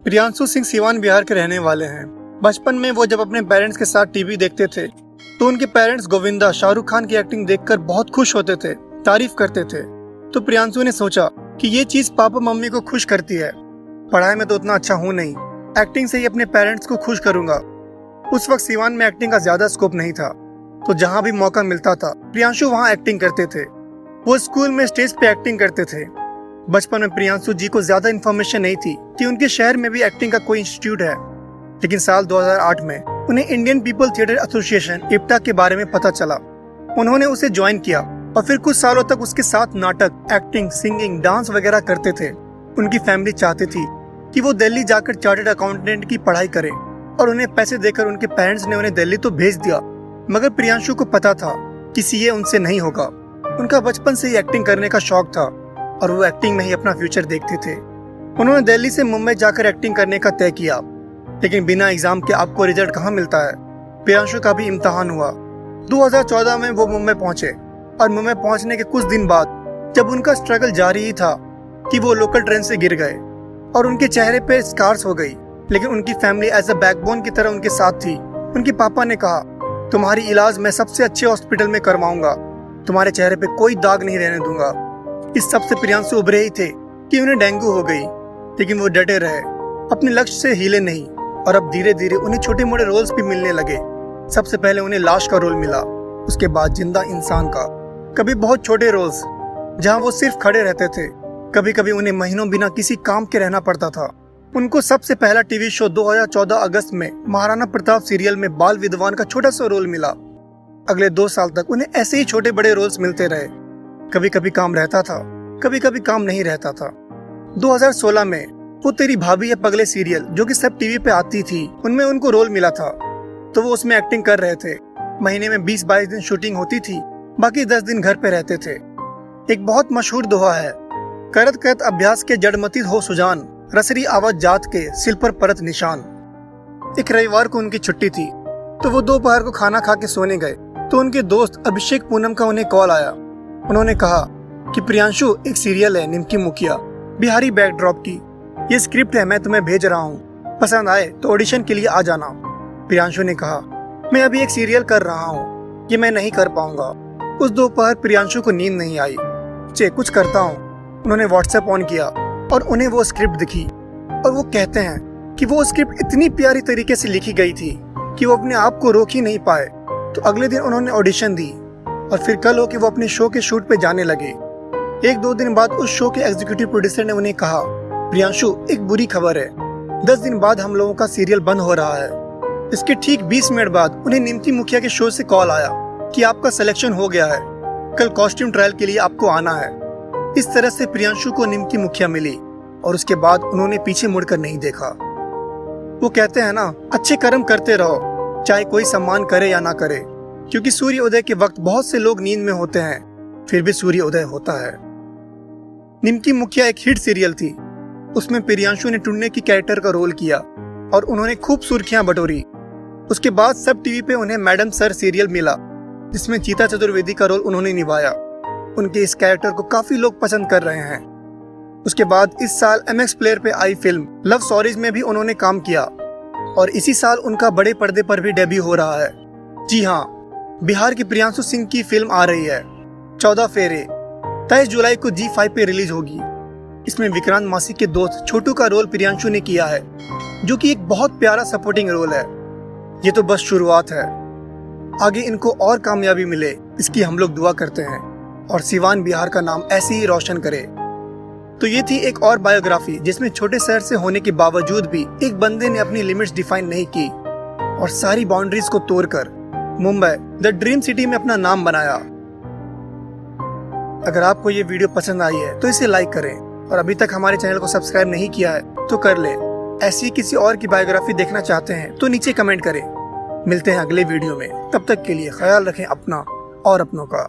प्रियांशु सिंह सीवान बिहार के रहने वाले हैं। बचपन में वो जब अपने पेरेंट्स के साथ टीवी देखते थे तो उनके पेरेंट्स गोविंदा शाहरुख खान की एक्टिंग देखकर बहुत खुश होते थे, तारीफ करते थे। तो प्रियांशु ने सोचा कि ये चीज पापा मम्मी को खुश करती है। पढ़ाई में तो उतना अच्छा हूँ नहीं, एक्टिंग से ही अपने पेरेंट्स को खुश करूंगा। उस वक्त सीवान में एक्टिंग का ज्यादा स्कोप नहीं था, तो जहाँ भी मौका मिलता था प्रियांशु वहाँ एक्टिंग करते थे। वो स्कूल में स्टेज पे एक्टिंग करते थे। बचपन में प्रियांशु जी को ज्यादा इन्फॉर्मेशन नहीं थी कि उनके शहर में भी एक्टिंग का कोई इंस्टीट्यूट है, लेकिन साल 2008 में उन्हें Indian people theatre association IPTA के बारे में पता चला। उन्होंने उसे ज्वाइन किया और फिर कुछ सालों तक उसके साथ नाटक, एक्टिंग, सिंगिंग, डांस वगैरह करते थे। उनकी फैमिली चाहती थी कि वो दिल्ली जाकर चार्टर्ड अकाउंटेंट की पढ़ाई करें और उन्हें पैसे देकर उनके पेरेंट्स ने उन्हें दिल्ली तो भेज दिया, मगर प्रियांशु को पता था कि सीए उनसे नहीं होगा। उनका बचपन से ही एक्टिंग करने का शौक था और वो एक्टिंग में ही अपना फ्यूचर देखते थे। उन्होंने दिल्ली से मुंबई जाकर एक्टिंग करने का तय किया, लेकिन बिना एग्जाम के आपको रिजल्ट कहाँ मिलता है। प्रियांशु का भी इम्तिहान हुआ। 2014 में वो मुंबई पहुंचे और मुंबई पहुंचने के कुछ दिन बाद जब उनका स्ट्रगल जारी ही था कि वो लोकल ट्रेन से गिर गए और उनके चेहरे पे स्कार्स हो गई, लेकिन उनकी फैमिली एज अ बैकबोन की तरह उनके साथ थी। उनके पापा ने कहा, तुम्हारी इलाज मैं सबसे अच्छे हॉस्पिटल में करवाऊंगा, तुम्हारे चेहरे पे कोई दाग नहीं रहने दूंगा। इस सब से प्रियांशु उभरे ही थे कि उन्हें डेंगू हो गई, लेकिन वो डटे रहे, अपने लक्ष्य से हिले नहीं और अब धीरे धीरे उन्हें छोटे मोटे रोल्स भी मिलने लगे। सबसे पहले उन्हें लाश का रोल मिला, उसके बाद जिंदा इंसान का, कभी बहुत छोटे रोल्स जहां वो सिर्फ खड़े रहते थे। कभी कभी उन्हें महीनों बिना किसी काम के रहना पड़ता था। उनको सबसे पहला टीवी शो 2014 अगस्त में महाराणा प्रताप सीरियल में बाल विद्वान का छोटा सा रोल मिला। अगले 2 साल तक उन्हें ऐसे ही छोटे बड़े रोल्स मिलते रहे। कभी कभी काम रहता था, कभी कभी काम नहीं रहता था। 2016 में वो तेरी भाभी है पगले सीरियल जो कि सब टीवी पे आती थी, उनमें उनको रोल मिला था, तो वो उसमें एक्टिंग कर रहे थे। महीने में 20-22 दिन शूटिंग होती थी, बाकी 10 दिन घर पे रहते थे। एक बहुत मशहूर दोहा है, करत करत अभ्यास के जड़मती हो सुजान, रसरी आवाज जात के सिल पर परत निशान। एक रविवार को उनकी छुट्टी थी, तो वो दोपहर को खाना खा के सोने गए तो उनके दोस्त अभिषेक पूनम का उन्हें कॉल आया। उन्होंने कहा कि प्रियांशु, एक सीरियल है निमकी मुखिया, बिहारी बैकड्रॉप की, ये स्क्रिप्ट है, मैं तुम्हें भेज रहा हूँ, पसंद आए तो ऑडिशन के लिए आ जाना। प्रियांशु ने कहा, मैं अभी एक सीरियल कर रहा हूँ, ये मैं नहीं कर पाऊंगा। उस दोपहर प्रियांशु को नींद नहीं आई। कुछ करता हूँ। उन्होंने व्हाट्सएप ऑन किया और उन्हें वो स्क्रिप्ट दिखी और वो कहते हैं कि वो स्क्रिप्ट इतनी प्यारी तरीके से लिखी गई थी कि वो अपने आप को रोक ही नहीं पाए। तो अगले दिन उन्होंने ऑडिशन दी और फिर कल हो कि वो अपने शो के शूट पे जाने लगे। 1-2 दिन बाद उस शो के एग्जीक्यूटिव प्रोड्यूसर ने उन्हें कहा, प्रियांशु, एक बुरी खबर है, 10 दिन बाद हम लोगों का सीरियल बंद हो रहा है। इसके ठीक 20 मिनट बाद उन्हें निमकी मुखिया के शो से कॉल आया कि आपका सिलेक्शन हो गया है, कल कॉस्ट्यूम ट्रायल के लिए आपको आना है। इस तरह से प्रियांशु को निमकी मुखिया मिली और उसके बाद उन्होंने पीछे मुड़कर नहीं देखा। वो कहते हैं ना, अच्छे कर्म करते रहो, चाहे कोई सम्मान करे या ना करे, क्योंकि सूर्य उदय के वक्त बहुत से लोग नींद में होते हैं, फिर भी सूर्य उदय होता है। निमकी मुखिया एक हिट सीरियल थी। उसमें प्रियांशु ने टुन्ने की कैरेक्टर का रोल किया और उन्होंने खूब सुर्खियां बटोरी। उसके बाद सब टीवी पे उन्हें मैडम सर सीरियल मिला, जिसमें चीता चतुर्वेदी का रोल उन्होंने निभाया। उनके इस कैरेक्टर को काफी लोग पसंद कर रहे हैं। उसके बाद इस साल MX प्लेयर पे आई फिल्म लव स्टोरीज में भी उन्होंने काम किया और इसी साल उनका बड़े पर्दे पर भी डेब्यू हो रहा है। जी हाँ, बिहार की प्रियांशु सिंह की फिल्म आ रही है 14 फेरे, 23 जुलाई को G5 पे रिलीज होगी। इसमें विक्रांत मासी के दोस्त छोटू का रोल प्रियांशु ने किया है, जो कि एक बहुत प्यारा सपोर्टिंग रोल है। ये तो बस शुरुआत है, आगे इनको और कामयाबी मिले, इसकी हम लोग दुआ करते हैं और सीवान बिहार का नाम ऐसे ही रोशन करे। तो ये थी एक और बायोग्राफी जिसमें छोटे शहर से होने के बावजूद भी एक बंदे ने अपनी लिमिट्स डिफाइन नहीं की और सारी बाउंड्रीज को तोड़कर मुंबई द ड्रीम सिटी में अपना नाम बनाया। अगर आपको ये वीडियो पसंद आई है तो इसे लाइक करें और अभी तक हमारे चैनल को सब्सक्राइब नहीं किया है तो कर लें। ऐसी किसी और की बायोग्राफी देखना चाहते हैं तो नीचे कमेंट करें। मिलते हैं अगले वीडियो में, तब तक के लिए ख्याल रखें अपना और अपनों का।